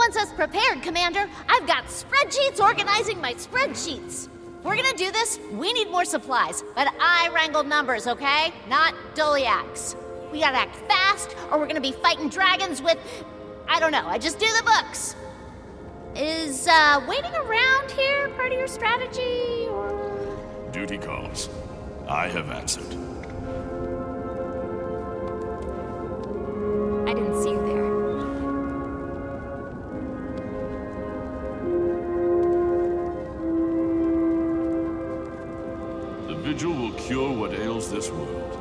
wants us prepared, Commander. I've got spreadsheets organizing my spreadsheets. If we're gonna do this, we need more supplies. But I wrangle numbers, okay? Not Doliacs. We gotta act fast, or we're gonna be fighting dragons with... I don't know, I just do the books. Is, waiting around here part of your strategy, or...? Duty calls. I have answered. I didn't see you there. The vigil will cure what ails this world.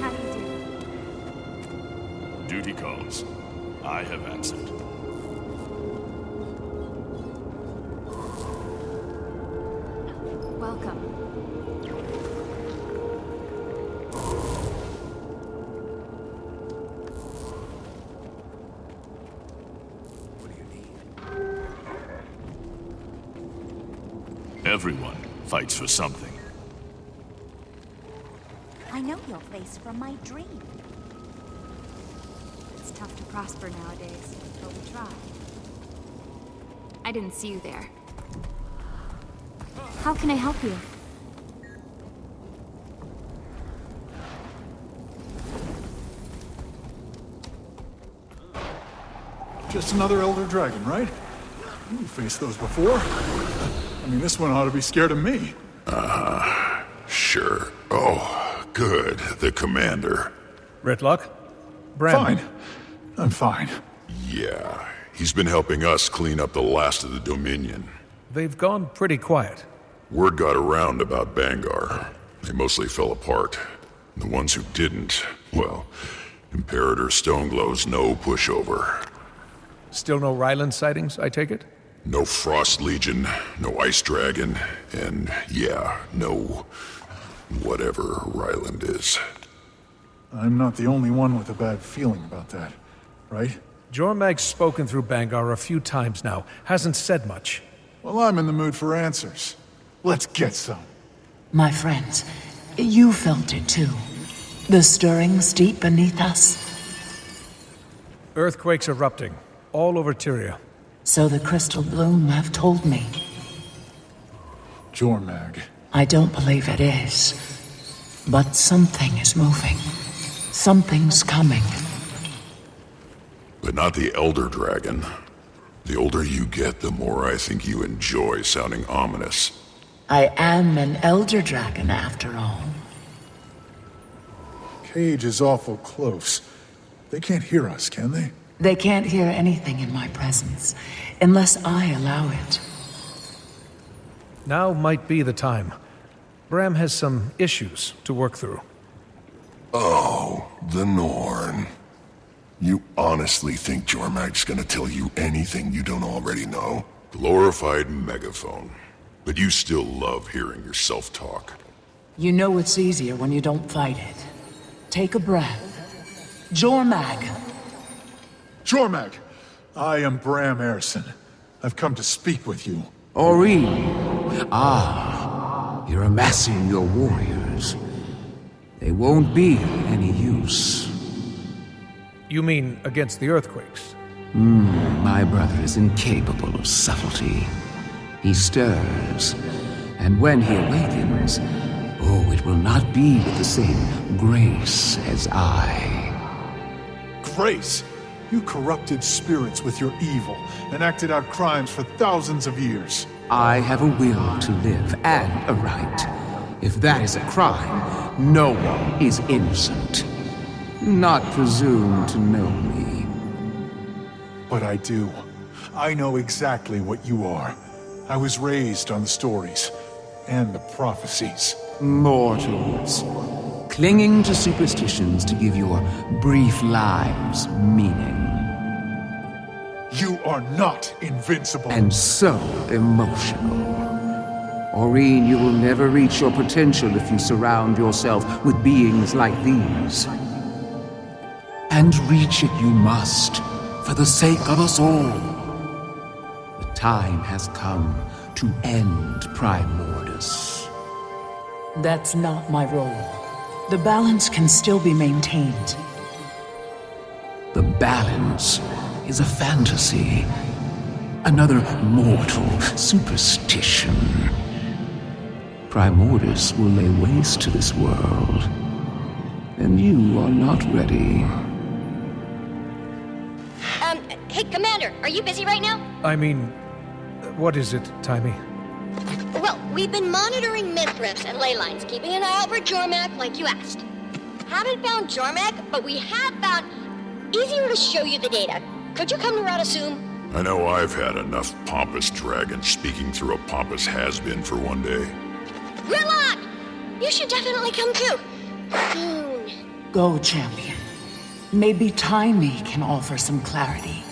How do you do? Duty calls. I have answered. Welcome. Everyone fights for something. I know your face from my dream. It's tough to prosper nowadays, but we try. I didn't see you there. How can I help you? Just another Elder Dragon, right? You faced those before. I mean, this one ought to be scared of me. Sure. Oh, good. The commander. Ritlock? Bram. Fine. I'm fine. Yeah, he's been helping us clean up the last of the Dominion. They've gone pretty quiet. Word got around about Bangar. They mostly fell apart. The ones who didn't, well, Imperator Stoneglow's no pushover. Still no Ryland sightings, I take it? No Frost Legion, no Ice Dragon, and yeah, no whatever Ryland is. I'm not the only one with a bad feeling about that, right? Jormag's spoken through Bangar a few times now. Hasn't said much. Well, I'm in the mood for answers. Let's get some. My friends, you felt it too. The stirrings deep beneath us. Earthquakes erupting, all over Tyria. So the Crystal Bloom have told me. Jormag. I don't believe it is. But something is moving. Something's coming. But not the Elder Dragon. The older you get, the more I think you enjoy sounding ominous. I am an Elder Dragon after all. Cage is awful close. They can't hear us, can they? They can't hear anything in my presence, unless I allow it. Now might be the time. Bram has some issues to work through. Oh, the Norn. You honestly think Jormag's gonna tell you anything you don't already know? Glorified megaphone. But you still love hearing yourself talk. You know it's easier when you don't fight it. Take a breath. Jormag! Jormag! I am Bram Erson. I've come to speak with you. Ori. You're amassing your warriors. They won't be any use. You mean against the earthquakes? My brother is incapable of subtlety. He stirs, and when he awakens, oh, it will not be with the same grace as I. Grace! You corrupted spirits with your evil and acted out crimes for thousands of years. I have a will to live and a right. If that is a crime, no one is innocent. Do not presume to know me. But I do. I know exactly what you are. I was raised on the stories and the prophecies. Mortals, clinging to superstitions to give your brief lives meaning. You are not invincible. And so emotional. Aurene, you will never reach your potential if you surround yourself with beings like these. And reach it you must, for the sake of us all. The time has come to end Primordus. That's not my role. The balance can still be maintained. The balance is a fantasy. Another mortal superstition. Primordus will lay waste to this world. And you are not ready. Hey, Commander, are you busy right now? I mean, what is it, Timey? Well, we've been monitoring myth riffs and ley lines, keeping an eye out for Jormak like you asked. Haven't found Jormak, but we have found... Easier to show you the data. Could you come to Radasum? I know I've had enough pompous dragon speaking through a pompous has-been for one day. Gridlock! You should definitely come too. Soon. Go, champion. Maybe Timey can offer some clarity.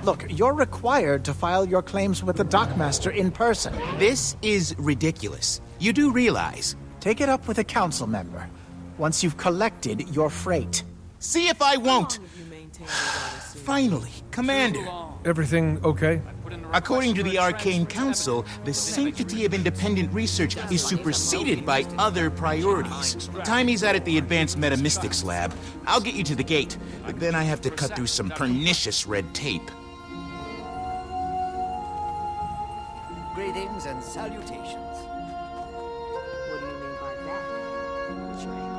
Look, you're required to file your claims with the dockmaster in person. This is ridiculous. You do realize. Take it up with a council member once you've collected your freight. See if I won't. Finally, Commander. Everything okay? According to the Arcane Council, the sanctity of independent research is superseded by other priorities. Timey's out at the Advanced Metamystics Lab. I'll get you to the gate, but then I have to cut through some pernicious red tape. Greetings and salutations. What do you mean by that? What's your name?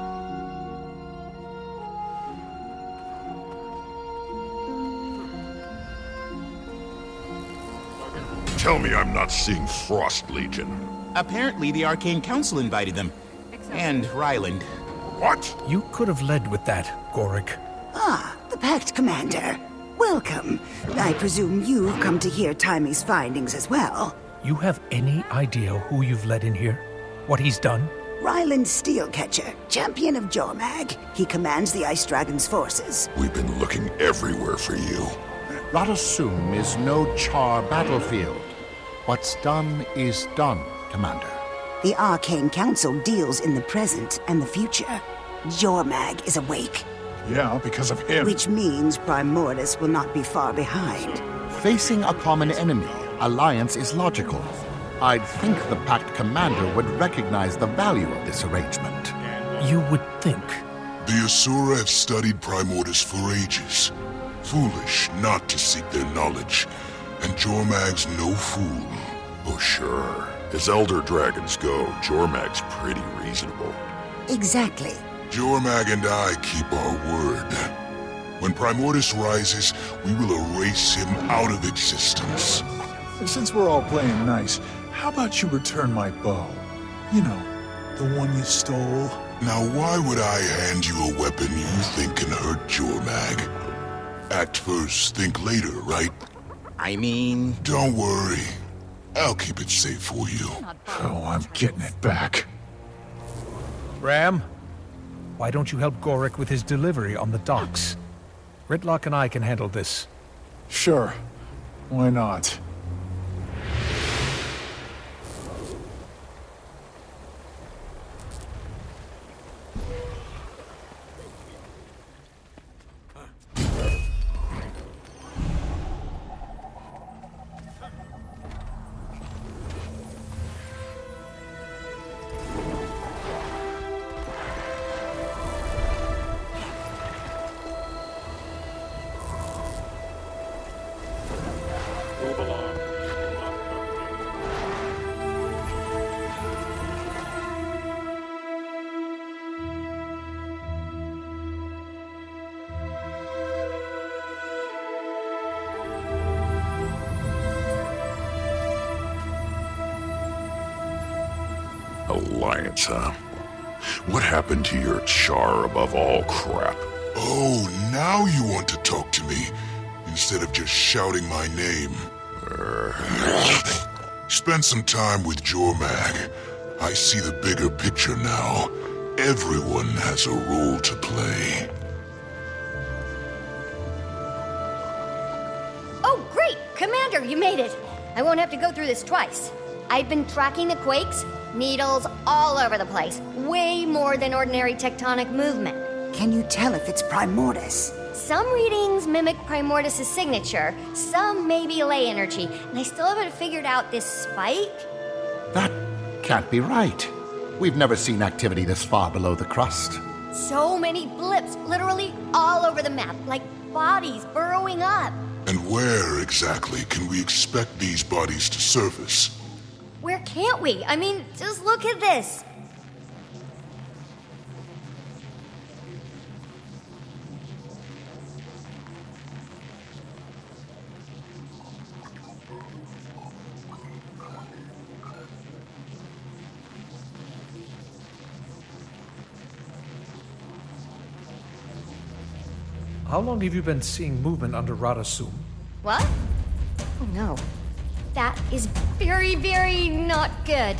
Tell me I'm not seeing Frost Legion. Apparently, the Arcane Council invited them. And Ryland. What? You could have led with that, Gorik. Ah, the Pact Commander. Welcome. I presume you've come to hear Timey's findings as well. You have any idea who you've led in here? What he's done? Ryland Steelcatcher, champion of Jormag. He commands the Ice Dragon's forces. We've been looking everywhere for you. Radasum is no char battlefield. What's done is done, Commander. The Arcane Council deals in the present and the future. Jormag is awake. Yeah, because of him. Which means Primordus will not be far behind. Facing a common enemy, alliance is logical. I'd think the Pact Commander would recognize the value of this arrangement. You would think. The Asura have studied Primordus for ages. Foolish not to seek their knowledge. And Jormag's no fool. Oh, sure. As Elder Dragons go, Jormag's pretty reasonable. Exactly. Jormag and I keep our word. When Primordus rises, we will erase him out of existence. Since we're all playing nice, how about you return my bow? You know, the one you stole. Now why would I hand you a weapon you think can hurt Jormag? Act first, think later, right? I mean... Don't worry. I'll keep it safe for you. Oh, I'm getting it back. Ram, why don't you help Gorik with his delivery on the docks? Gridlock and I can handle this. Sure. Why not? Alliance, huh? What happened to your char above all crap? Oh, now you want to talk to me, instead of just shouting my name. Spend some time with Jormag. I see the bigger picture now. Everyone has a role to play. Oh, great! Commander, you made it! I won't have to go through this twice. I've been tracking the quakes, needles all over the place. Way more than ordinary tectonic movement. Can you tell if it's Primordius? Some readings mimic Primordius' signature, some maybe ley energy, and I still haven't figured out this spike. That can't be right. We've never seen activity this far below the crust. So many blips, literally all over the map, like bodies burrowing up. And where exactly can we expect these bodies to surface? Where can't we? I mean, just look at this. How long have you been seeing movement under Radasum? What? Oh no. That is very, very not good.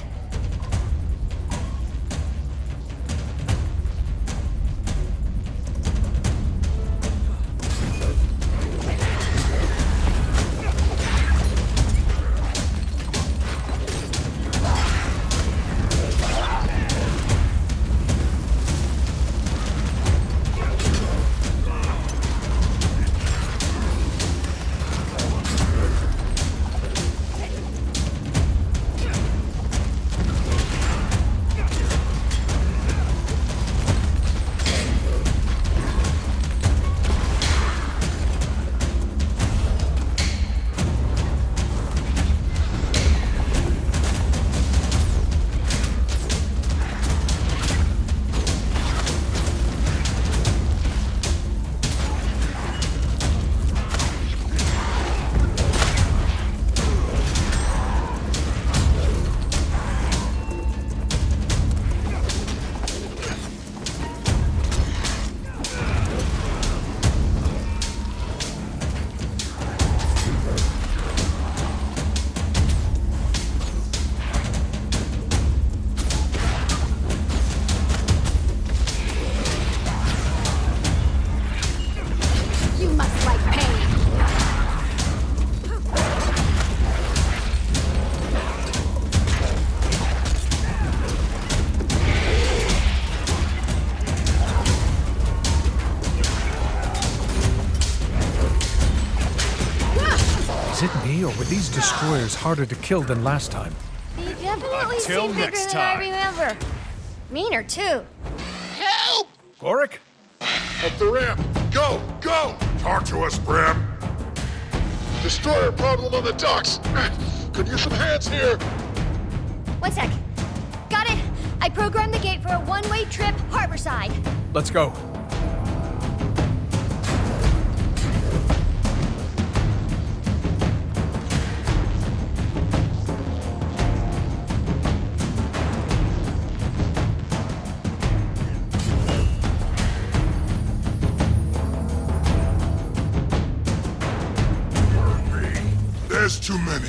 Is it me, or were these destroyers harder to kill than last time? They definitely Until seem next bigger than I time. remember. Meaner, too. Help! Gorik? Up the ramp! Go! Go! Talk to us, Bram! Destroyer problem on the docks! Could use some hands here! 1 sec. Got it. I programmed the gate for a one-way trip harborside. Let's go. There's too many.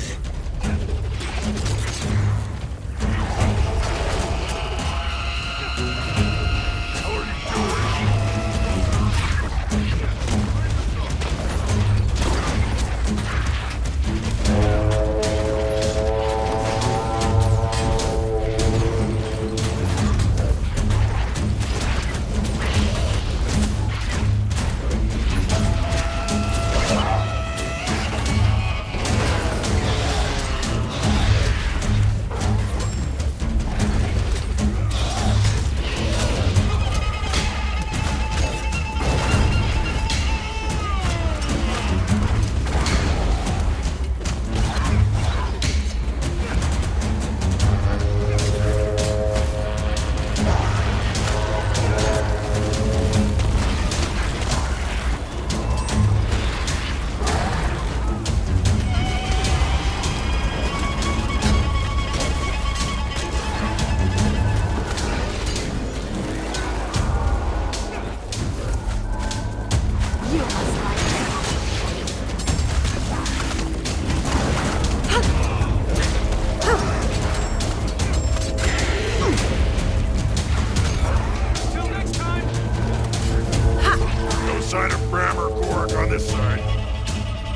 this side.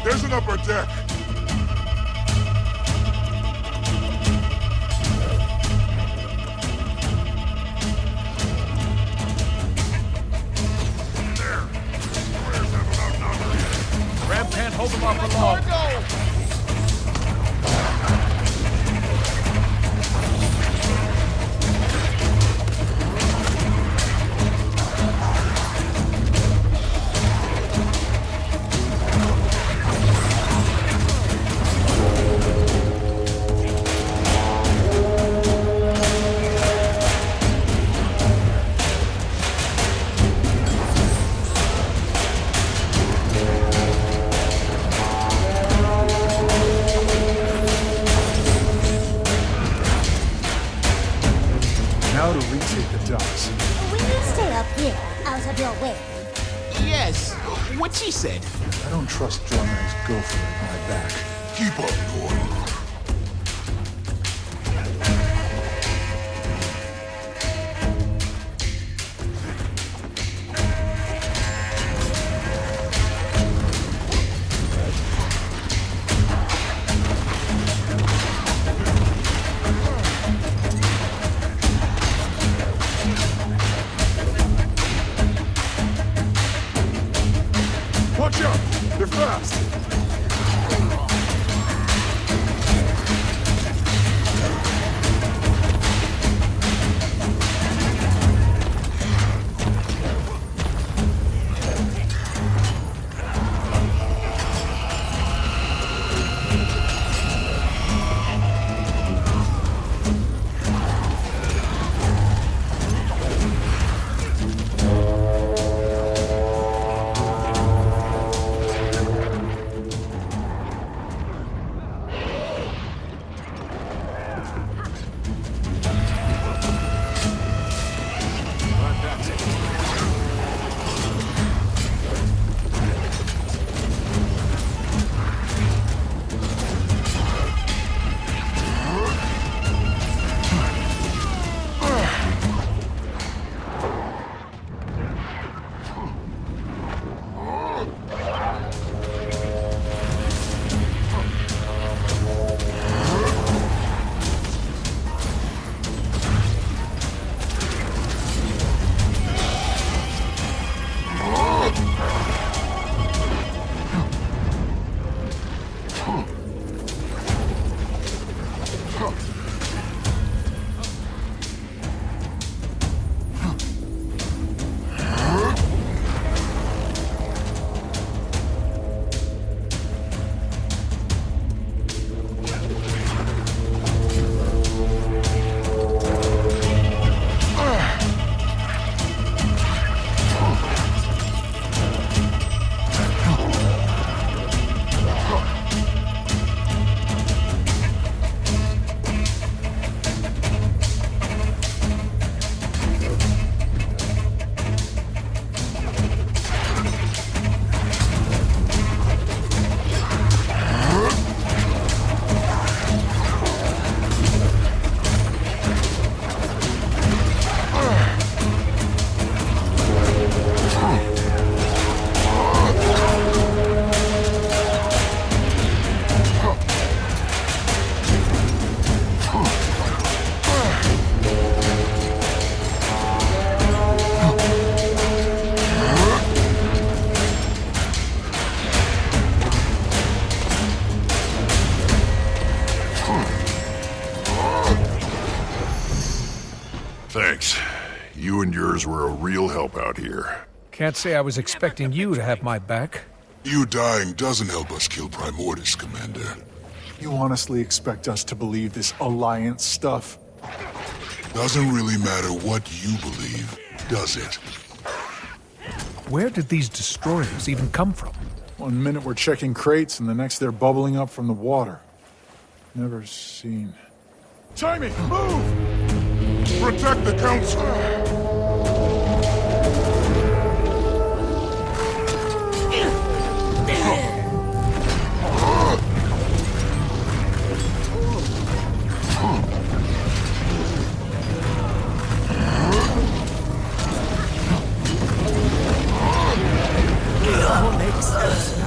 There's an upper deck. Ram can't hold them off for long. Now to retake the docks. Will you stay up here, out of your way? Yes, what she said. I don't trust Jormag's gopher at my back. Keep up, Norn. Watch out! They're fast! Thanks. You and yours were a real help out here. Can't say I was expecting you to have my back. You dying doesn't help us kill Primordus, Commander. You honestly expect us to believe this Alliance stuff? Doesn't really matter what you believe, does it? Where did these destroyers even come from? One minute we're checking crates, and the next they're bubbling up from the water. Never seen. Timmy, move! Protect the Council! It all makes sense.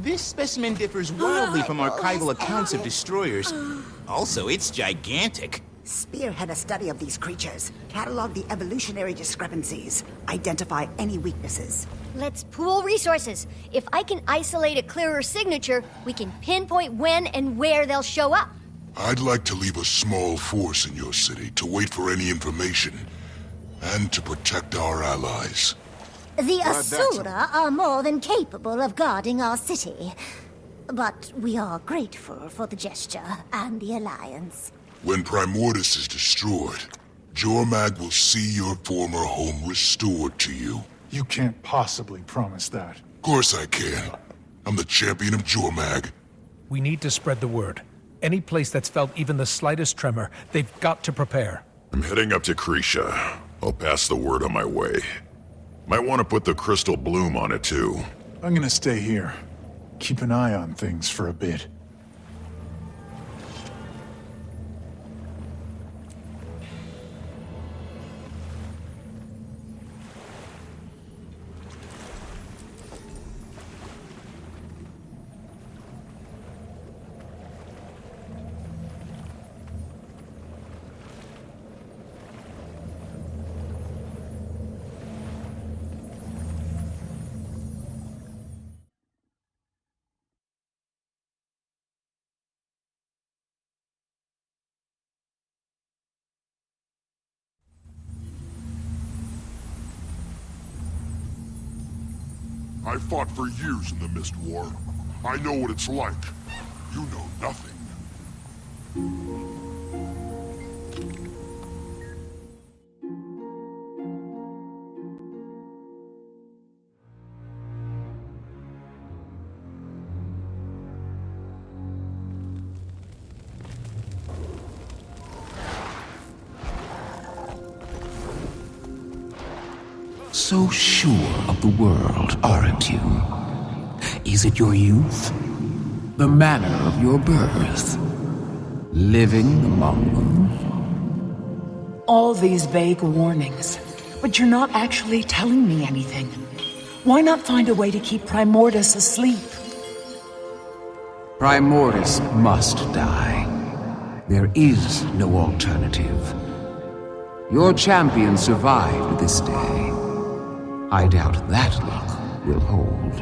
This specimen differs wildly from archival accounts of destroyers. Also, it's gigantic. Spearhead a study of these creatures. Catalog the evolutionary discrepancies. Identify any weaknesses. Let's pool resources. If I can isolate a clearer signature, we can pinpoint when and where they'll show up. I'd like to leave a small force in your city to wait for any information, and to protect our allies. The Asura are more than capable of guarding our city. But we are grateful for the gesture and the alliance. When Primordus is destroyed, Jormag will see your former home restored to you. You can't possibly promise that. Of course I can. I'm the champion of Jormag. We need to spread the word. Any place that's felt even the slightest tremor, they've got to prepare. I'm heading up to Krisha. I'll pass the word on my way. Might want to put the crystal bloom on it too. I'm gonna stay here. Keep an eye on things for a bit. I fought for years in the Mist War. I know what it's like. You know nothing. So sure of the world, aren't you? Is it your youth? The manner of your birth? Living among them? All these vague warnings, but you're not actually telling me anything. Why not find a way to keep Primordus asleep? Primordus must die. There is no alternative. Your champion survived this day. I doubt that luck will hold.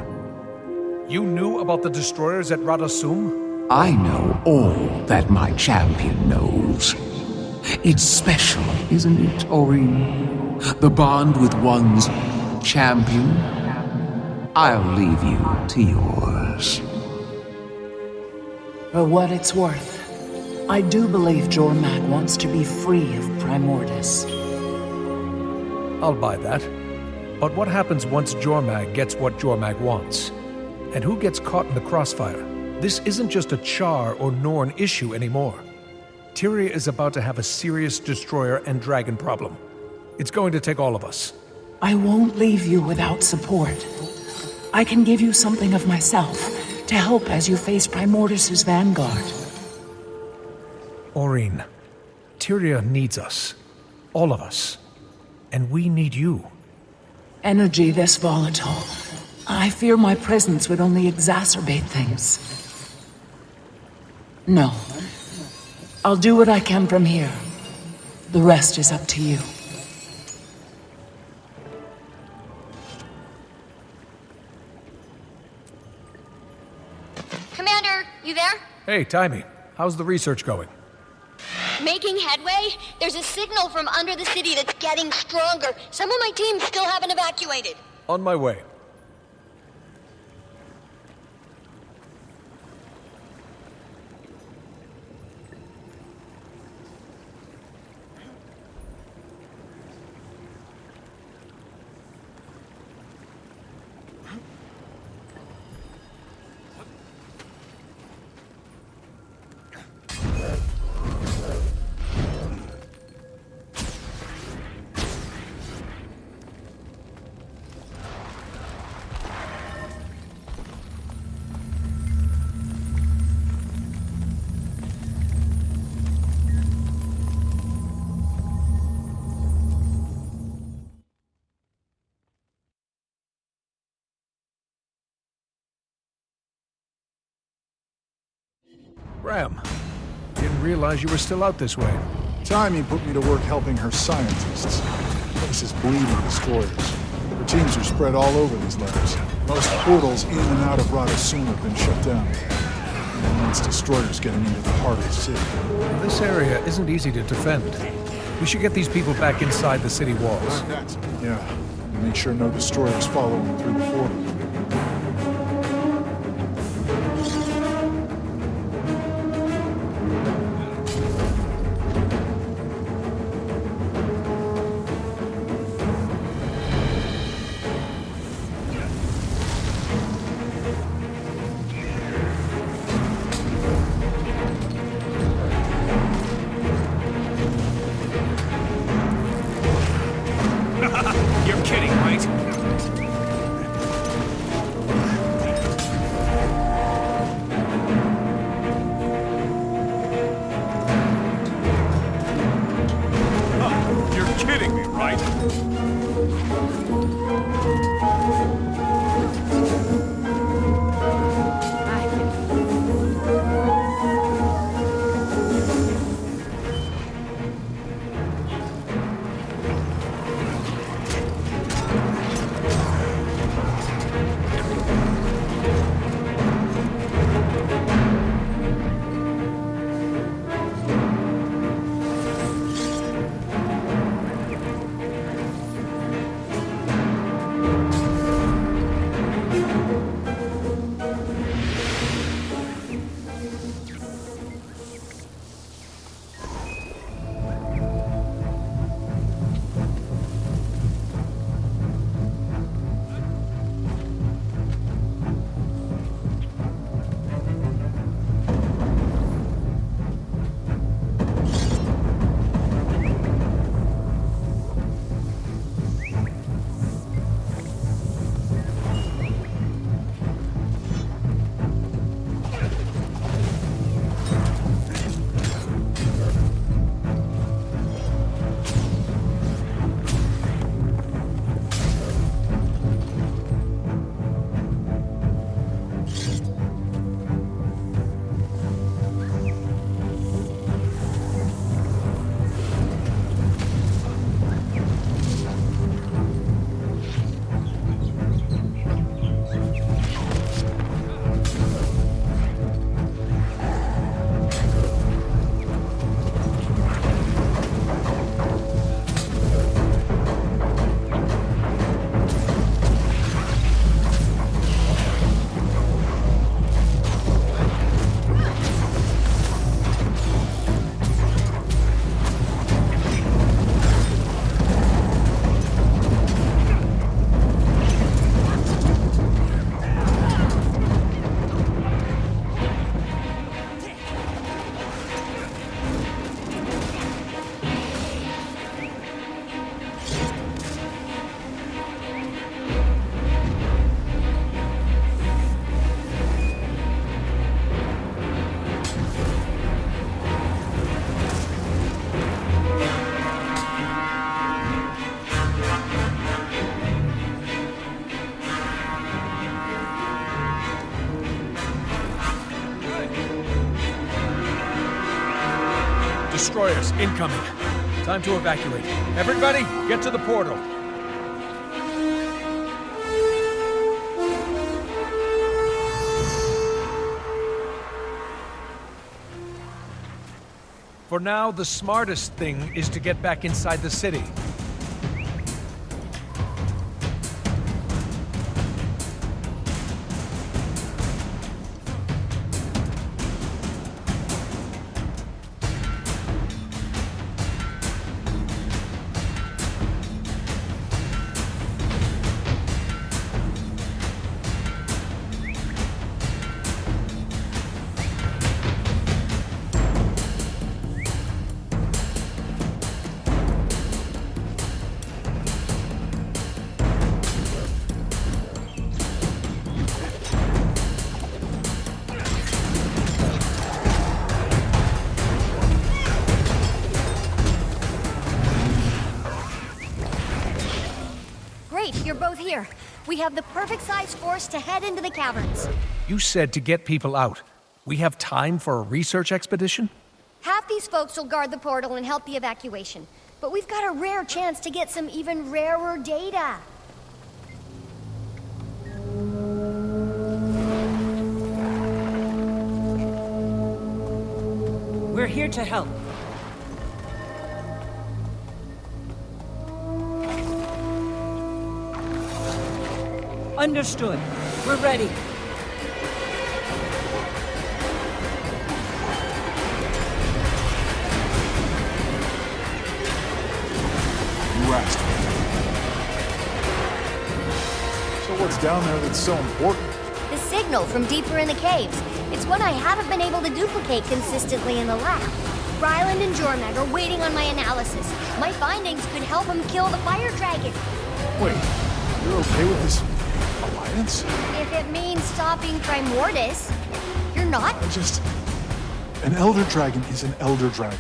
You knew about the destroyers at Radasum? I know all that my champion knows. It's special, isn't it, Orin? The bond with one's champion? I'll leave you to yours. For what it's worth, I do believe Jormag wants to be free of Primordus. I'll buy that. But what happens once Jormag gets what Jormag wants? And who gets caught in the crossfire? This isn't just a Char or Norn issue anymore. Tyria is about to have a serious destroyer and dragon problem. It's going to take all of us. I won't leave you without support. I can give you something of myself to help as you face Primordus's vanguard. Orin, Tyria needs us. All of us. And we need you. Energy this volatile. I fear my presence would only exacerbate things. No. I'll do what I can from here. The rest is up to you. Commander, you there? Hey, Timey. How's the research going? Making headway? There's a signal from under the city that's getting stronger. Some of my team still haven't evacuated. On my way. Ram, didn't realize you were still out this way. Timey put me to work helping her scientists. The place is bleeding destroyers. Her teams are spread all over these labs. Most portals in and out of Radosum have been shut down. And once destroyers getting into the heart of the city. This area isn't easy to defend. We should get these people back inside the city walls. Yeah, and make sure no destroyers follow them through the portal. You're kidding, right? You're kidding me, right? Destroyers incoming. Time to evacuate. Everybody, get to the portal. For now, the smartest thing is to get back inside the city. You're both here. We have the perfect size force to head into the caverns. You said to get people out. We have time for a research expedition? Half these folks will guard the portal and help the evacuation. But we've got a rare chance to get some even rarer data. We're here to help. Understood. We're ready. You asked. So what's down there that's so important? The signal from deeper in the caves. It's one I haven't been able to duplicate consistently in the lab. Ryland and Jormag are waiting on my analysis. My findings could help them kill the fire dragon. Wait, you're okay with this alliance? If it means stopping Primordus. You're not? An elder dragon is an elder dragon.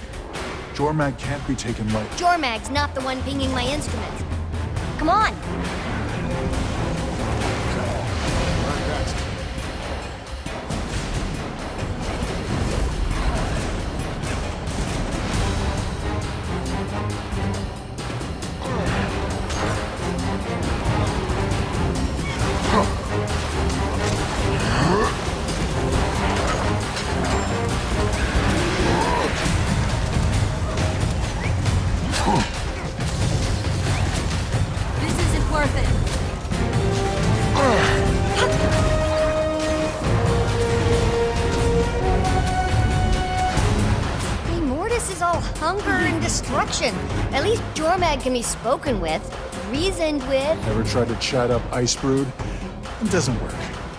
Jormag can't be taken lightly. Jormag's not the one pinging my instruments. Come on. At least Jormag can be spoken with, reasoned with. Ever tried to chat up Icebrood? It doesn't work.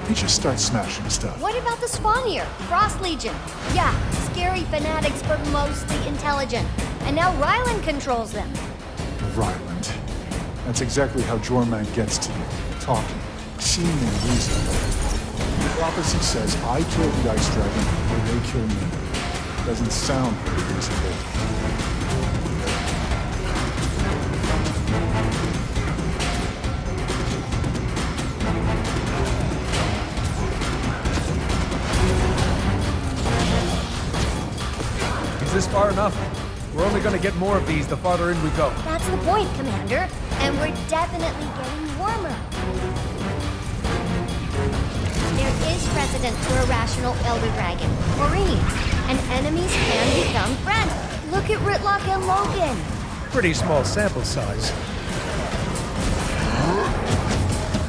He just starts smashing stuff. What about the Spawnier? Frost Legion? Yeah, scary fanatics, but mostly intelligent. And now Ryland controls them. Ryland. That's exactly how Jormag gets to you. Talking, seeming reasonable. Prophecy says I killed the Ice Dragon, or they kill me. Doesn't sound very reasonable. Is this far enough? We're only gonna get more of these the farther in we go. That's the point, Commander. And we're definitely getting warmer. There is precedent for a rational Elder Dragon, Maureen. And enemies can become friends. Look at Ritlock and Logan. Pretty small sample size.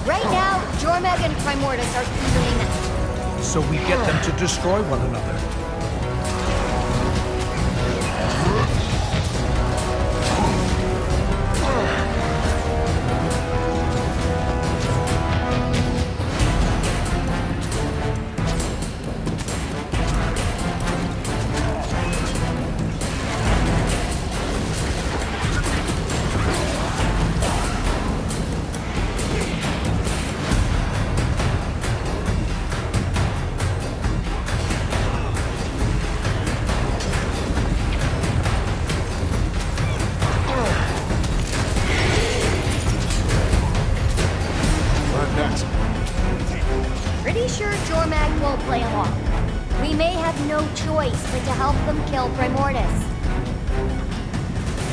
Right now, Jormag and Primordus are evenly matched. So we get them to destroy one another. Pretty sure Jormag won't play along. We may have no choice but to help them kill Primordus.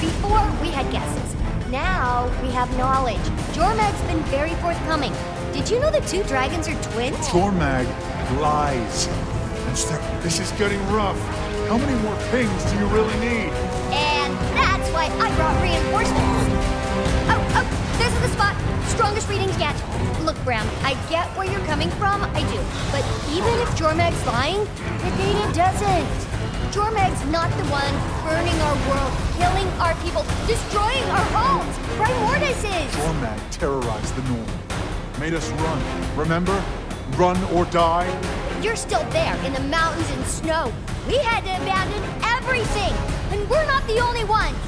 Before, we had guesses. Now, we have knowledge. Jormag's been very forthcoming. Did you know the two dragons are twins? Jormag lies. This is getting rough. How many more pings do you really need? And that's why I brought reinforcements. Oh, this is the spot. Strongest readings yet. Look, Bram, I get where you're coming from, I do. But even if Jormag's lying, the data doesn't. Jormag's not the one burning our world, killing our people, destroying our homes. Primordus is. Jormag terrorized the Norn. Made us run. Remember? Run or die? You're still there in the mountains and snow. We had to abandon everything, and we're not the only ones.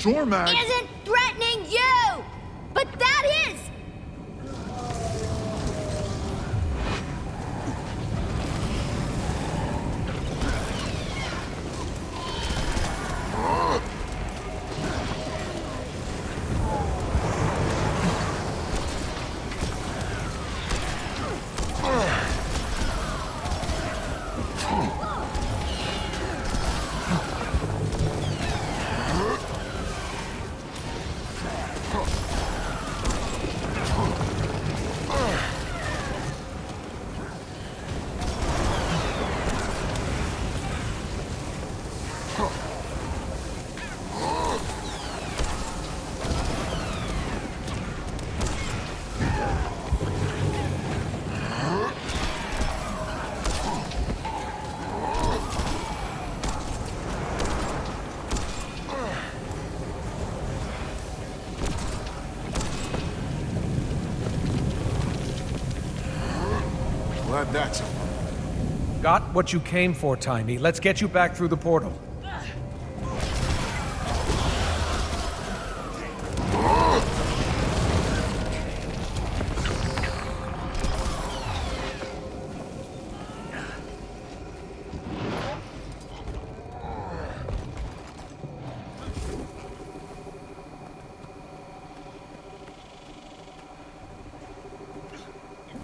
Jormag isn't threatening you, but that is. Glad that's a... Got what you came for, Tiny. Let's get you back through the portal.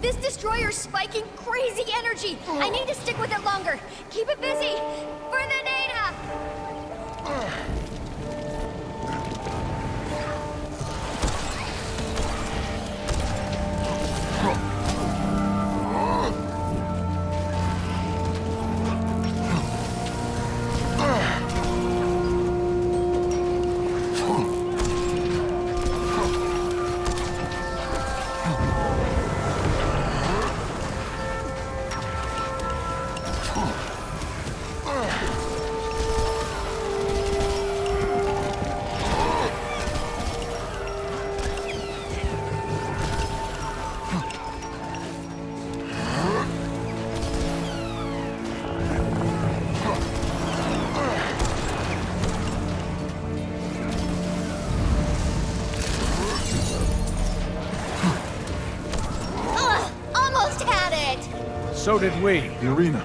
This destroyer's spiking crazy energy. I need to stick with it longer. Keep it busy. For the data. So did we. The arena.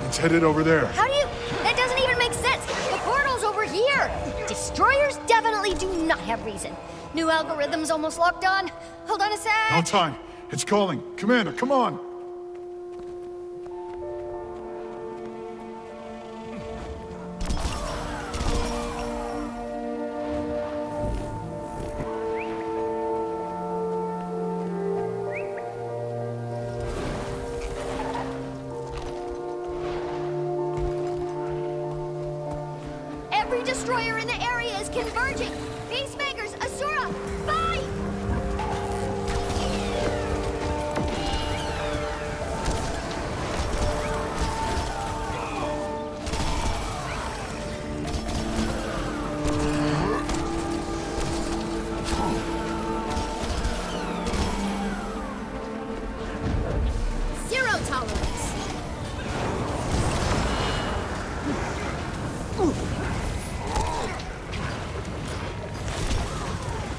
It's headed over there. How do you... That doesn't even make sense. The portal's over here. Destroyers definitely do not have reason. New algorithms almost locked on. Hold on a sec. No time. It's calling. Commander, come on. Every destroyer in the area is converging. Peacemakers, Asura, fight! Zero tolerance.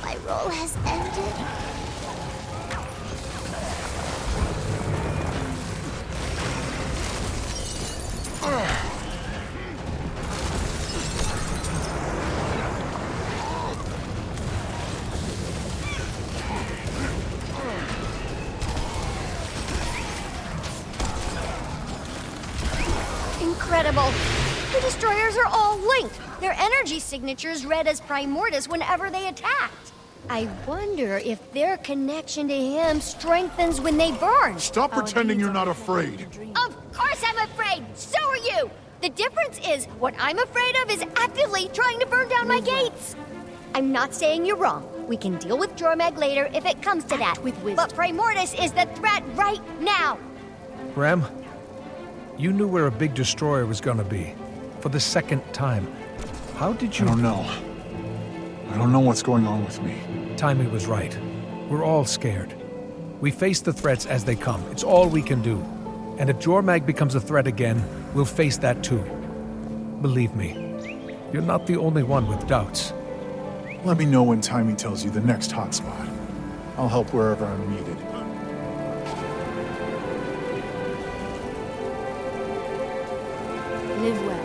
My role has ended. Incredible. The destroyers are all linked. Their energy signatures read as Primordius whenever they attacked. I wonder if their connection to him strengthens when they burn. Stop pretending you're not afraid. Of course I'm afraid! So are you! The difference is, what I'm afraid of is actively trying to burn down my gates! I'm not saying you're wrong. We can deal with Jormag later if it comes to that. But Primordius is the threat right now! Ram, you knew where a big destroyer was gonna be. For the second time. How did you... I don't know. I don't know what's going on with me. Timmy was right. We're all scared. We face the threats as they come. It's all we can do. And if Jormag becomes a threat again, we'll face that too. Believe me, you're not the only one with doubts. Let me know when Timmy tells you the next hotspot. I'll help wherever I'm needed. Live well.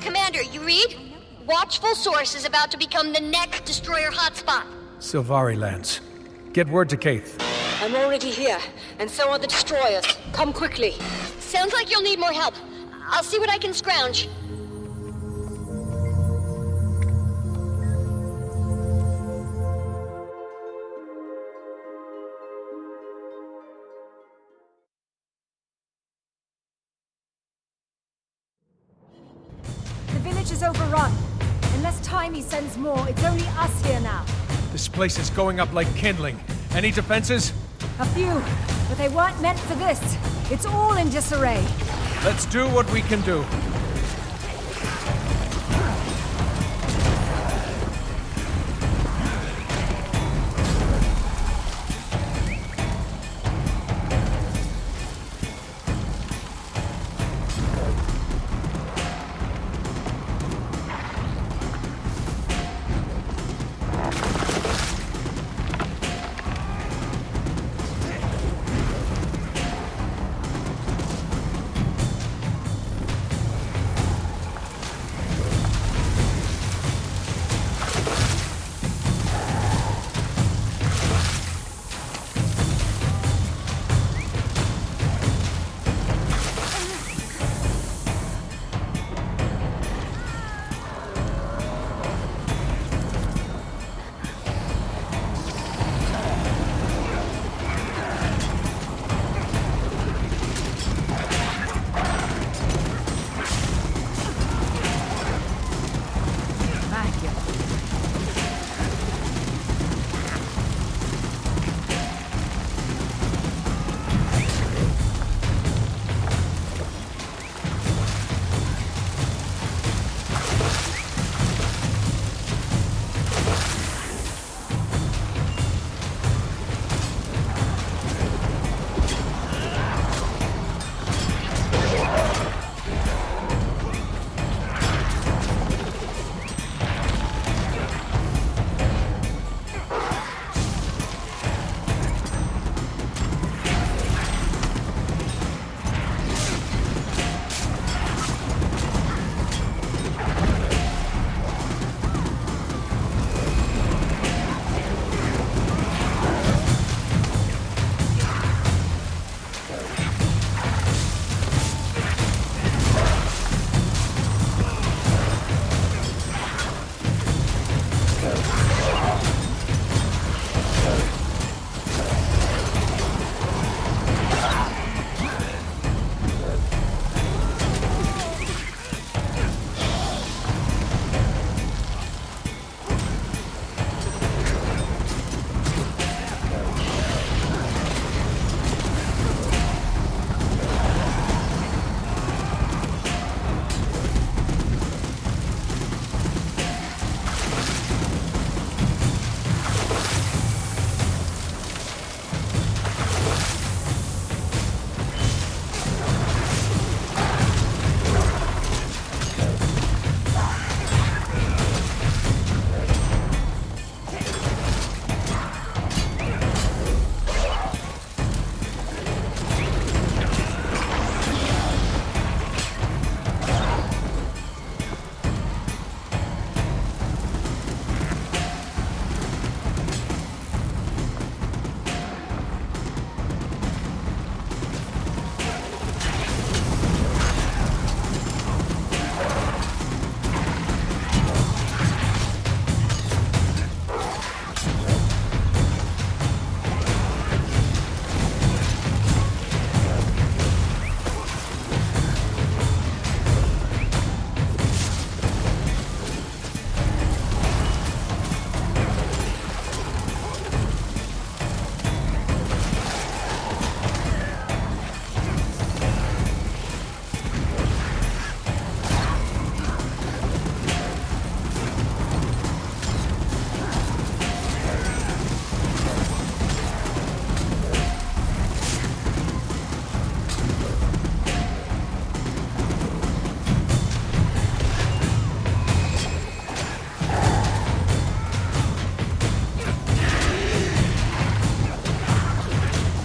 Commander, you read? Watchful Source is about to become the next destroyer hotspot. Silvari lands. Get word to Kaith. I'm already here, and so are the destroyers. Come quickly. Sounds like you'll need more help. I'll see what I can scrounge. The village is overrun, and Unless Timey sends more, it's only us here now. This place is going up like kindling. Any defenses? A few, but they weren't meant for this. It's all in disarray. Let's do what we can do.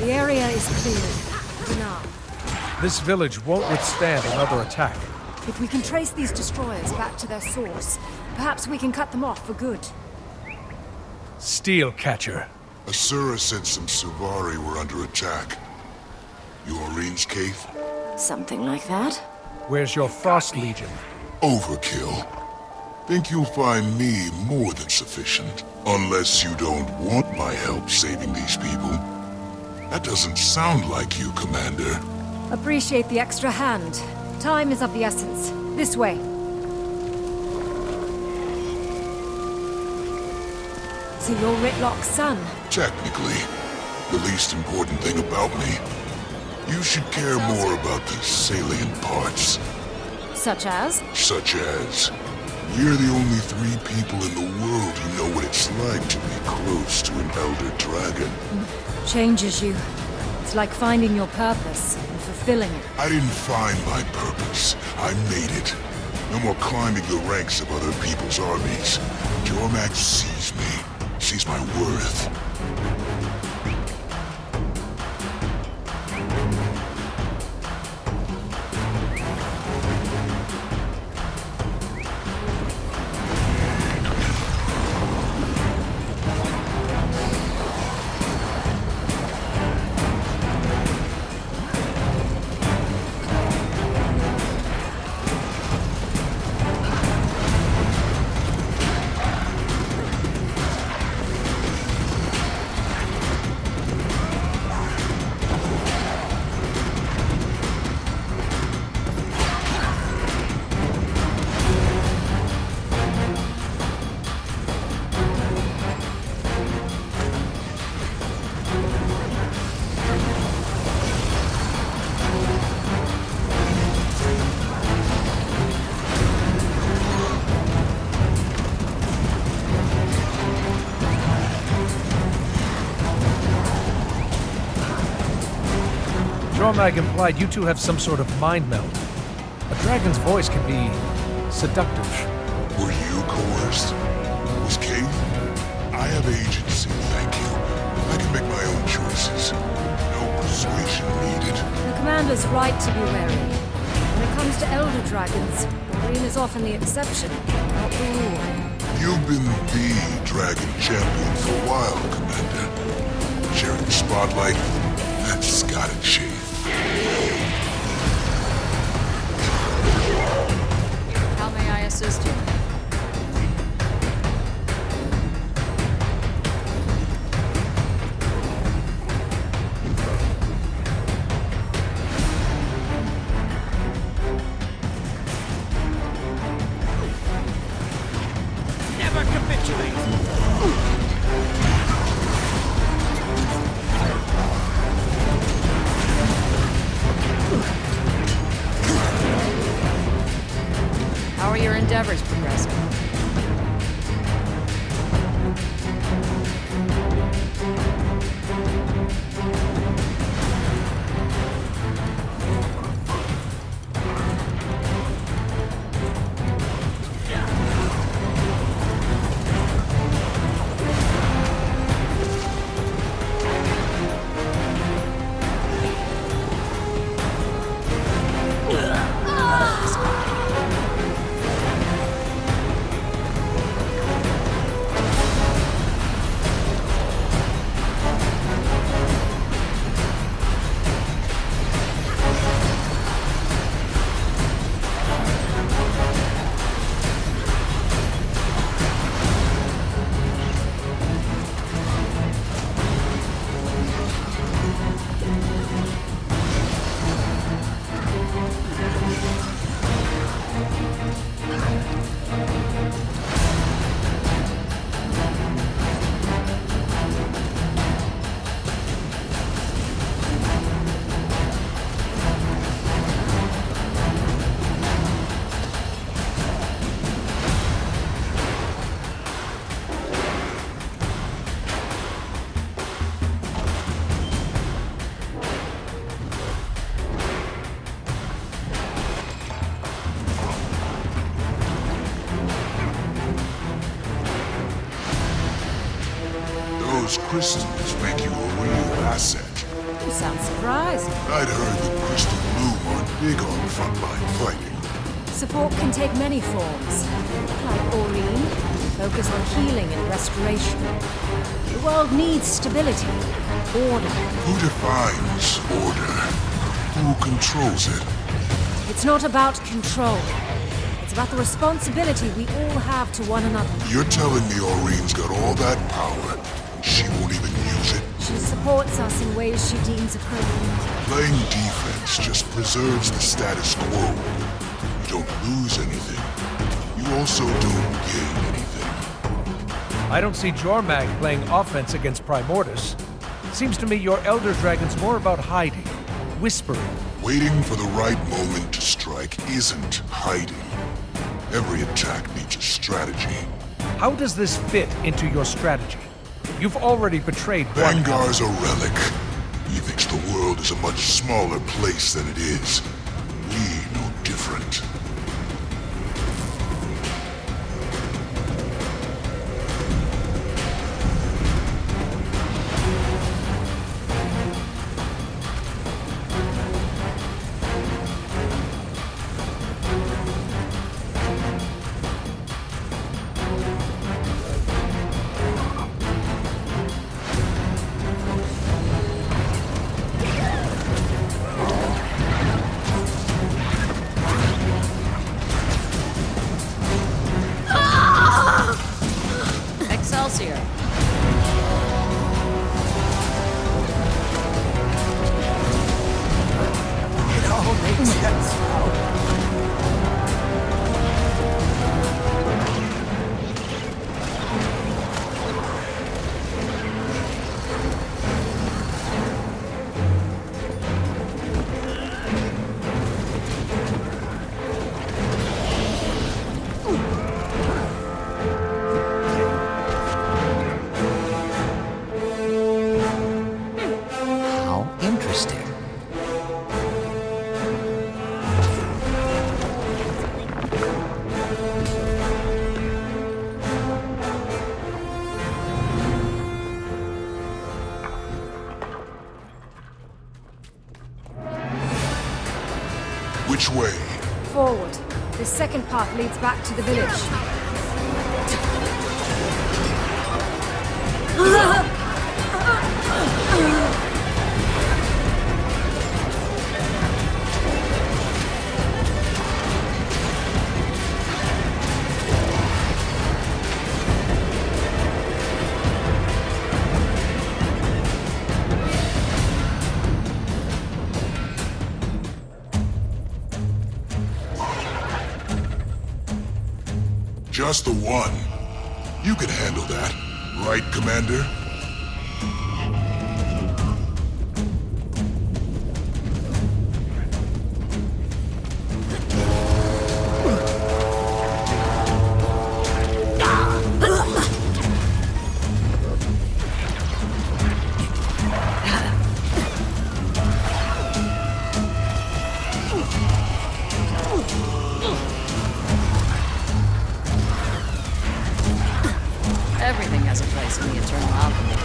The area is cleared. For now. This village won't withstand another attack. If we can trace these destroyers back to their source, perhaps we can cut them off for good. Steel Catcher. Asura said some Savari were under attack. You Orleans cave? Something like that. Where's your Frost Legion? Overkill. Think you'll find me more than sufficient. Unless you don't want my help saving these people. That doesn't sound like you, Commander. Appreciate the extra hand. Time is of the essence. This way. So you're Ritlock's son? Technically, the least important thing about me. You should care more about the salient parts. Such as? Such as, we're the only 3 people in the world who know what it's like to be close to an elder dragon. Changes you. It's like finding your purpose and fulfilling it. I didn't find my purpose. I made it. No more climbing the ranks of other people's armies. Jormak sees me. Sees my worth. Jormag implied you two have some sort of mind meld. A dragon's voice can be seductive. Were you coerced? Was Kate? I have agency, thank you. I can make my own choices. No persuasion needed. The commander's right to be wary. When it comes to elder dragons, Green is often the exception, not the rule. You've been the dragon champion for a while, Commander. Sharing the spotlight, that's gotta change. How may I assist you? Never capitulate! How are your endeavors progressing? Those crystals make you a real asset. You sound surprised. I'd heard the Crystal Bloom aren't big on frontline fighting. Support can take many forms. Like Aurene, focus on healing and restoration. The world needs stability, order. Who defines order? Who controls it? It's not about control. It's about the responsibility we all have to one another. You're telling me Aurene's got all that power, and she won't even use it? She supports us in ways she deems appropriate. Playing defense just preserves the status quo. You don't lose anything. You also don't gain anything. I don't see Jormag playing offense against Primordus. Seems to me your Elder Dragon's more about hiding, whispering. Waiting for the right moment to strike isn't hiding. Every attack needs a strategy. How does this fit into your strategy? You've already betrayed one. Vangar's a relic. He thinks the world is a much smaller place than it is. We know different. Excelsior. It all makes sense now. How interesting. Which way? Forward. This second path leads back to the village. Just the one. You can handle that, right, Commander? Everything has a place in the Eternal Alchemy.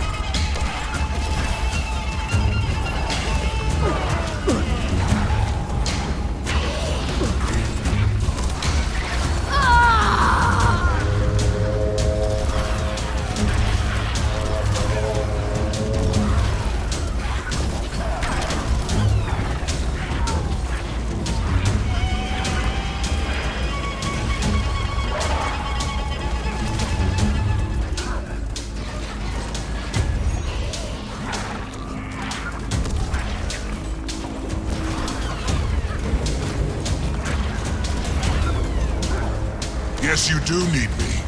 Yes, you do need me.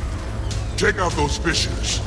Take out those fissures.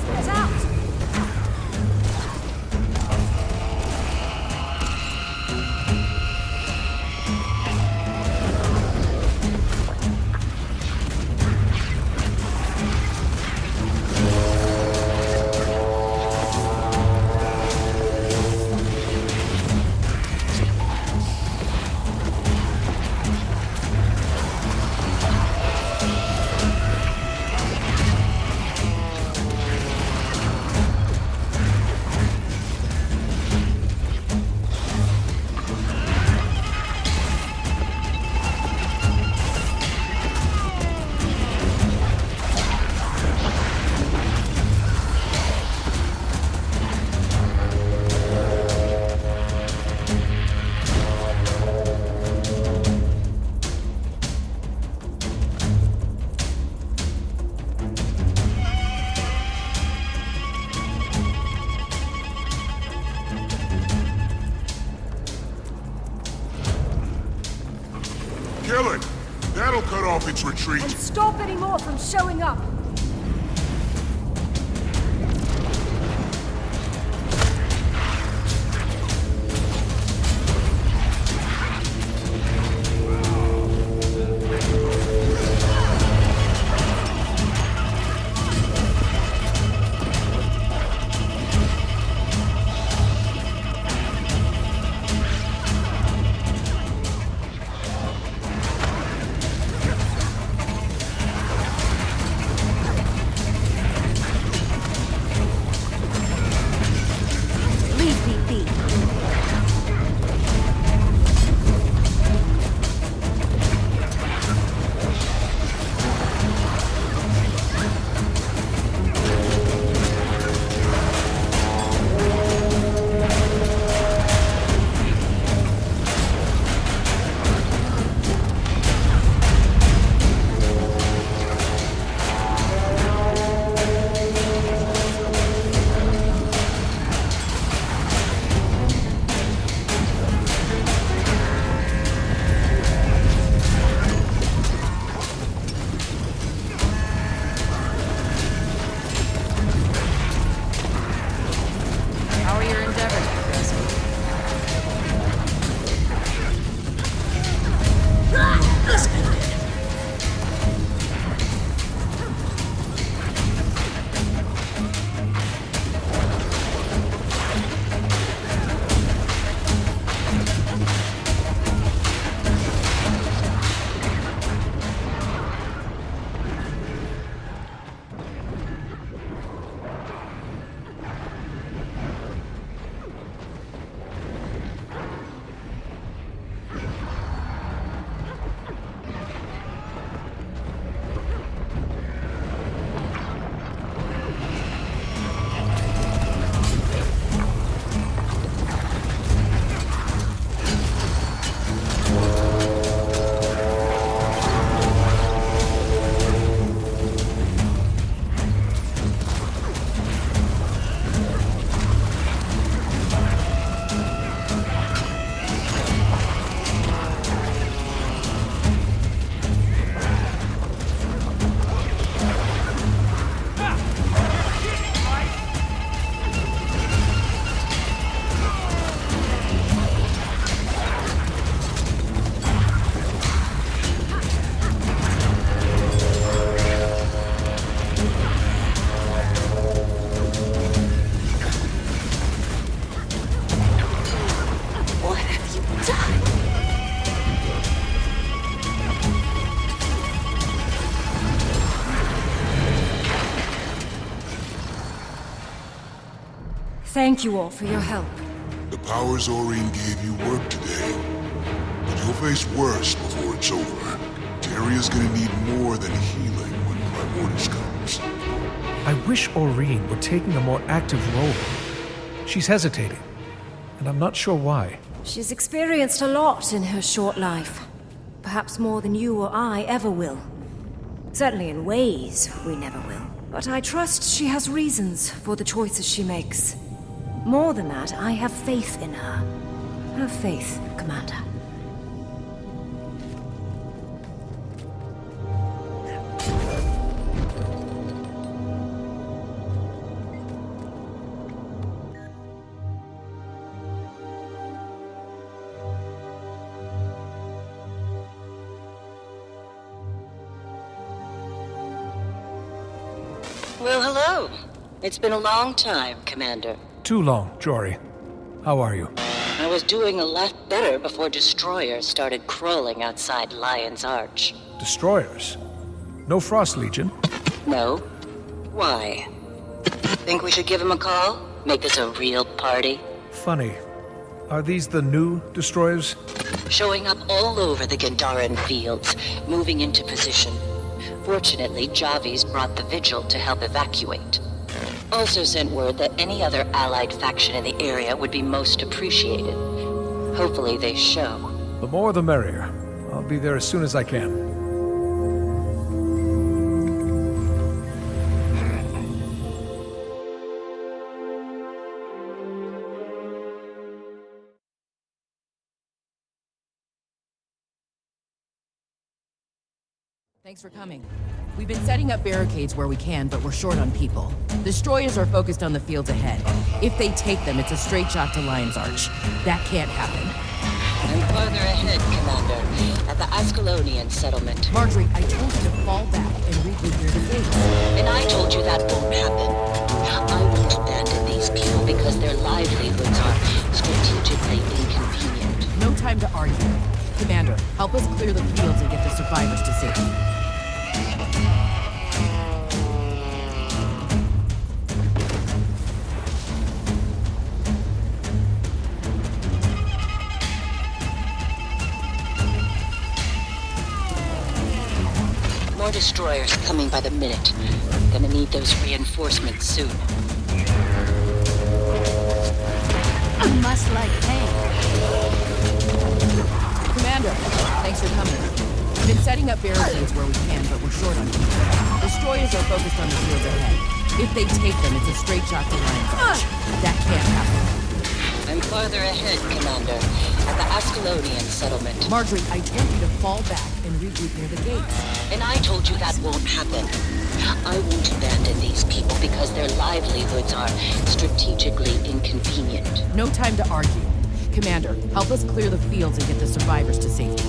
Get out! Kill it! That'll cut off its retreat. And stop any more from showing up! Thank you all for your help. The powers Aurene gave you work today. But you'll face worse before it's over. Terria's gonna need more than healing when Primordis comes. I wish Aurene were taking a more active role. She's hesitating, and I'm not sure why. She's experienced a lot in her short life. Perhaps more than you or I ever will. Certainly in ways we never will. But I trust she has reasons for the choices she makes. More than that, I have faith in her. Have faith, Commander. It's been a long time, Commander. Too long, Jory. How are you? I was doing a lot better before destroyers started crawling outside Lion's Arch. Destroyers? No Frost Legion? No? Why? Think we should give him a call? Make this a real party? Funny. Are these the new destroyers? Showing up all over the Gandaran fields, moving into position. Fortunately, Javi's brought the Vigil to help evacuate. Also sent word that any other allied faction in the area would be most appreciated. Hopefully they show. The more the merrier. I'll be there as soon as I can. Thanks for coming. We've been setting up barricades where we can, but we're short on people. Destroyers are focused on the fields ahead. If they take them, it's a straight shot to Lion's Arch. That can't happen. And further ahead, Commander, at the Ascalonian settlement. Marjorie, I told you to fall back and regroup near the gates. And I told you that won't happen. I won't abandon these people because their livelihoods are strategically inconvenient. No time to argue. Commander, help us clear the fields and get the survivors to safety. More destroyers coming by the minute. Gonna need those reinforcements soon. I must like pain. Commander, thanks for coming. We've been setting up barricades where we can, but we're short on people. Destroyers are focused on the fields ahead. If they take them, it's a straight shot to Lion's Arch. That can't happen. I'm farther ahead, Commander, at the Ascalonian settlement. Marjorie, I told you to fall back and regroup near the gates. And I told you that won't happen. I won't abandon these people because their livelihoods are strategically inconvenient. No time to argue. Commander, help us clear the fields and get the survivors to safety.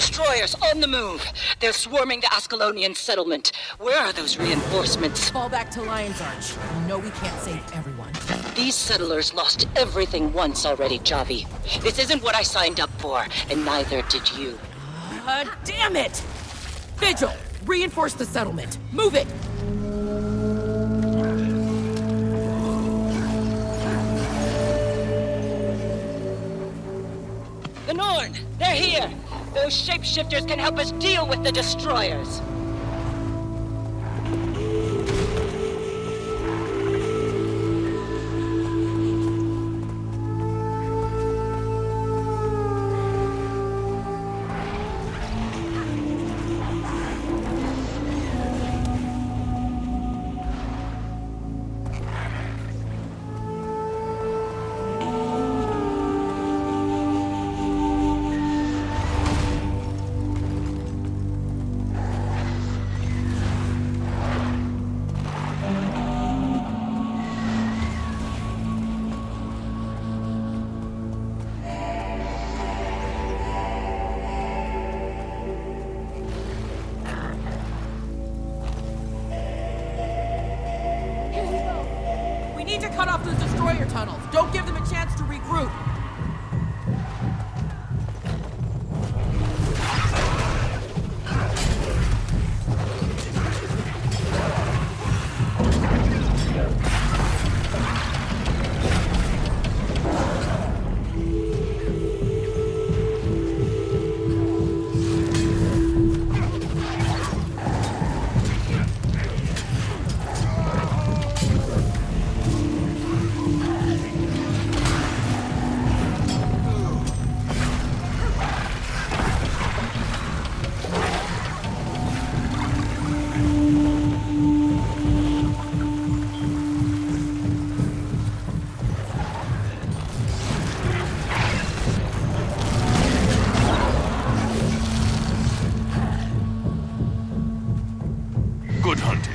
Destroyers on the move. They're swarming the Ascalonian settlement. Where are those reinforcements? Fall back to Lion's Arch. You know we can't save everyone. These settlers lost everything once already, Javi. This isn't what I signed up for, and neither did you. Damn it! Vigil, reinforce the settlement. Move it! The Norn! They're here! Those shapeshifters can help us deal with the destroyers! We need to cut off those destroyer tunnels. Don't give them a chance to regroup. Good hunting.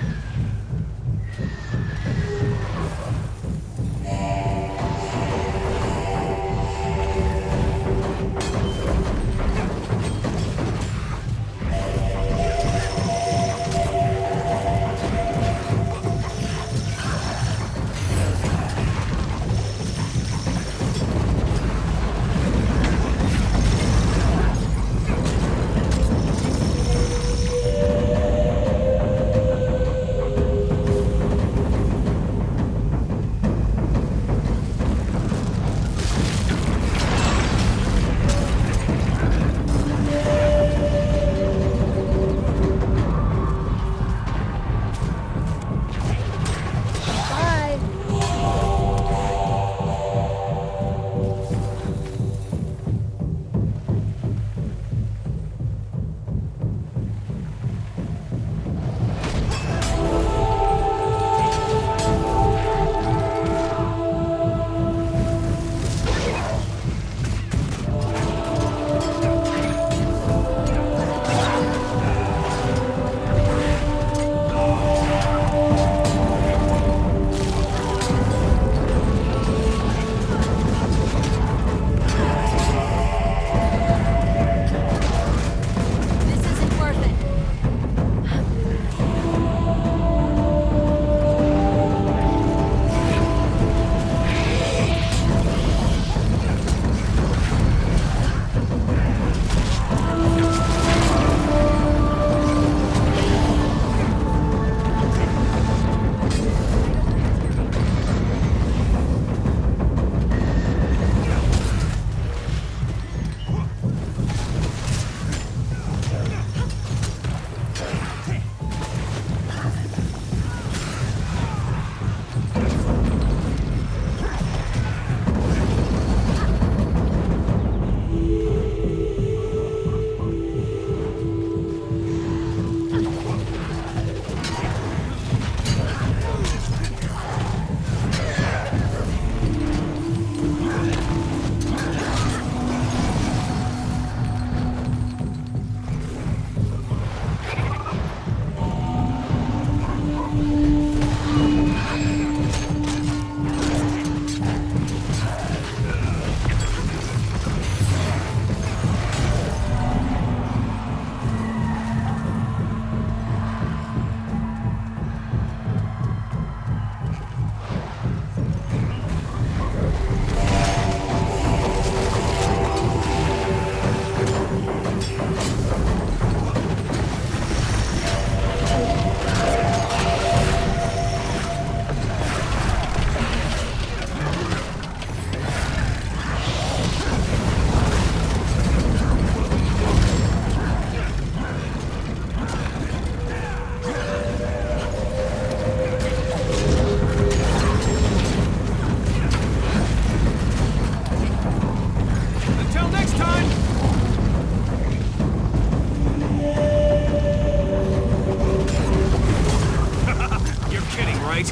right.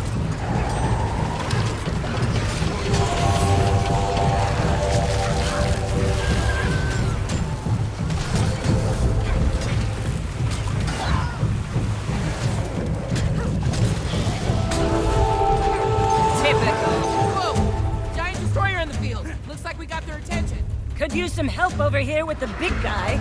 Whoa! Giant destroyer in the field. Looks like we got their attention. Could use some help over here with the big guy.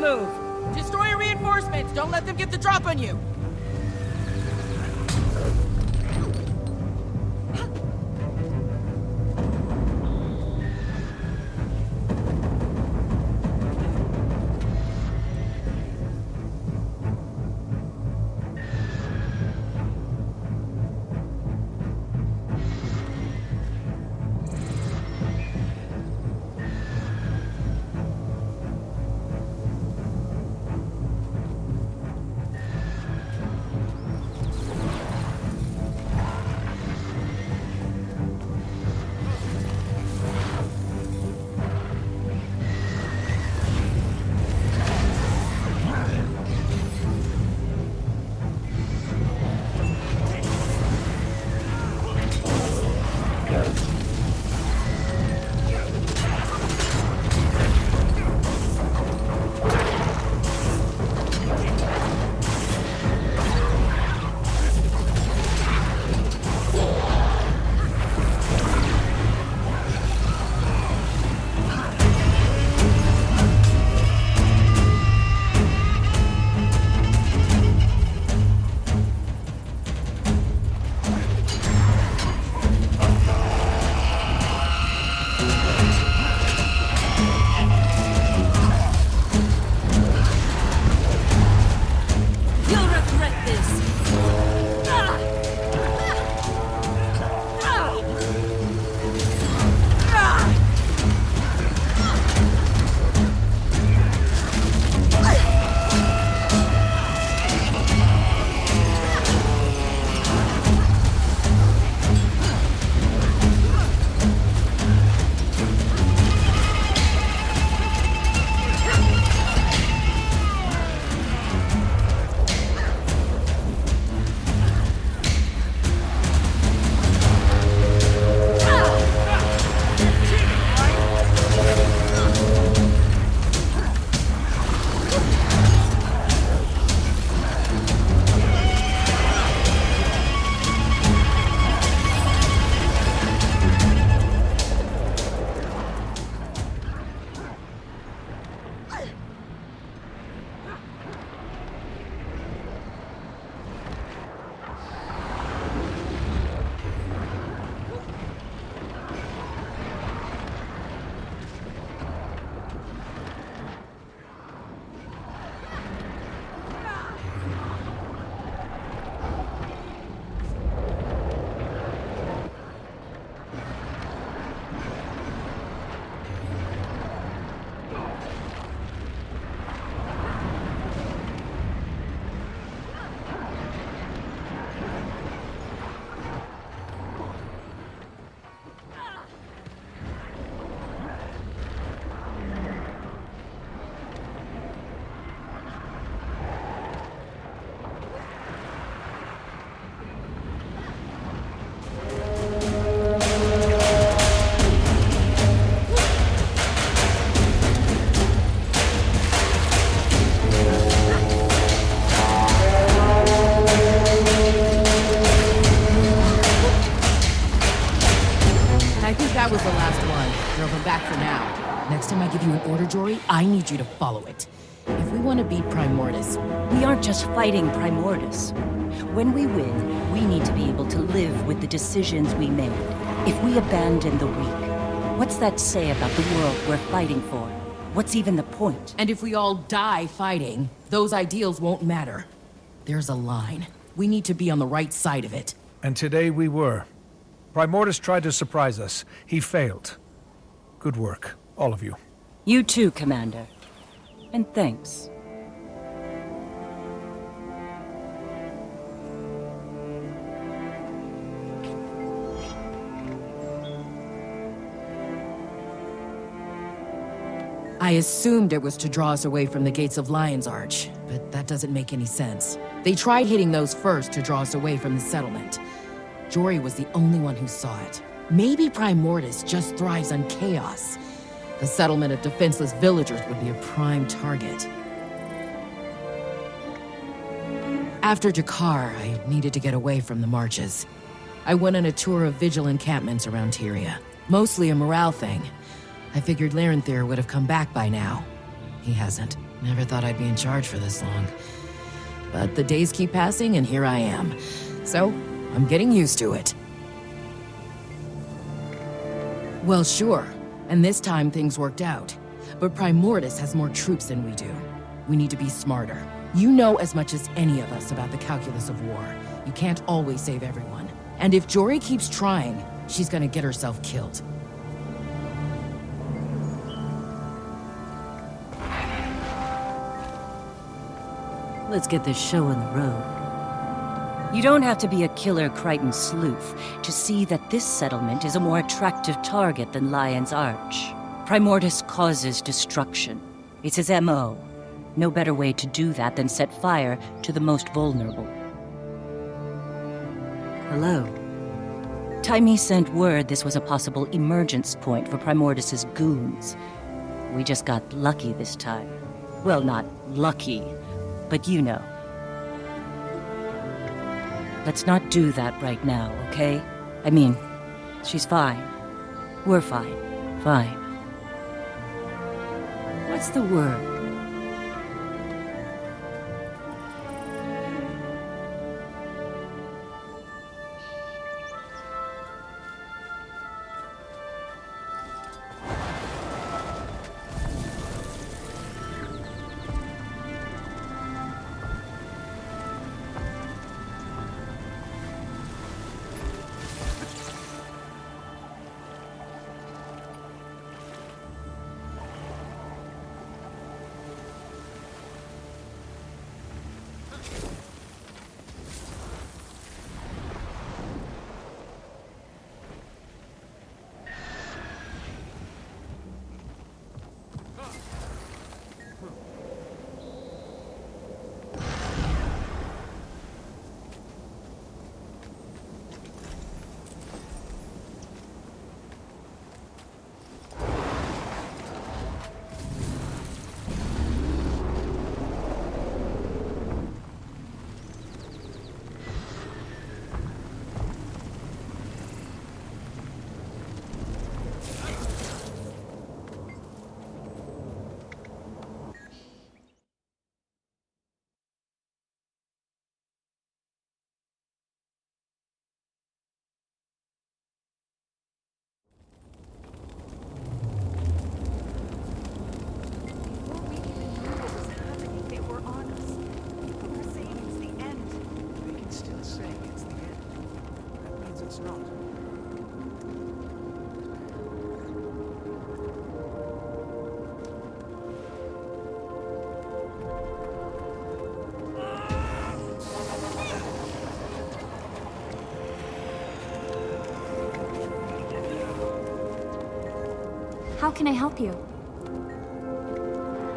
move. Destroyer reinforcements! Don't let them get the drop on you! That was the last one. Drove him back for now. Next time I give you an order, Jory, I need you to follow it. If we want to beat Primordus... We aren't just fighting Primordus. When we win, we need to be able to live with the decisions we made. If we abandon the weak, what's that say about the world we're fighting for? What's even the point? And if we all die fighting, those ideals won't matter. There's a line. We need to be on the right side of it. And today we were. Primordus tried to surprise us. He failed. Good work, all of you. You too, Commander. And thanks. I assumed it was to draw us away from the gates of Lion's Arch, but that doesn't make any sense. They tried hitting those first to draw us away from the settlement. Jory was the only one who saw it. Maybe Primordus just thrives on chaos. The settlement of defenseless villagers would be a prime target. After Jakar, I needed to get away from the marches. I went on a tour of vigil encampments around Tyria. Mostly a morale thing. I figured Larenthir would have come back by now. He hasn't. Never thought I'd be in charge for this long. But the days keep passing, and here I am. So, I'm getting used to it. Well, sure. And this time things worked out. But Primordus has more troops than we do. We need to be smarter. You know as much as any of us about the calculus of war. You can't always save everyone. And if Jory keeps trying, she's gonna get herself killed. Let's get this show on the road. You don't have to be a killer Crichton sleuth to see that this settlement is a more attractive target than Lion's Arch. Primordus causes destruction. It's his MO. No better way to do that than set fire to the most vulnerable. Hello. Taimi sent word this was a possible emergence point for Primordus's goons. We just got lucky this time. Well, not lucky, but you know. Let's not do that right now, okay? I mean, she's fine. We're fine. Fine. What's the word? How can I help you?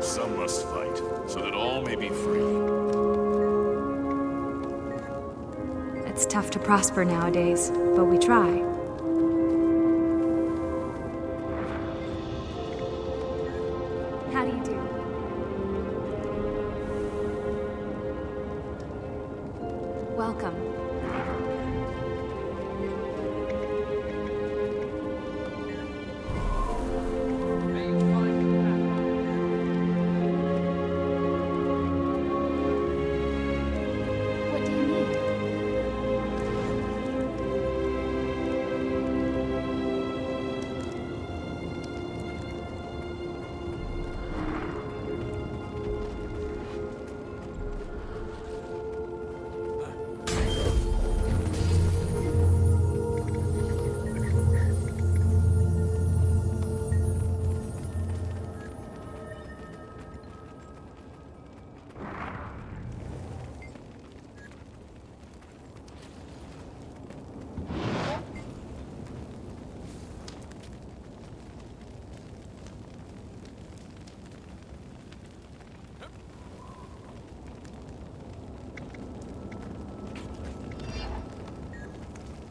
Some must fight, so that all may be free. It's tough to prosper nowadays, but we try. How do you do? Welcome. What do you need?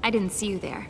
I didn't see you there.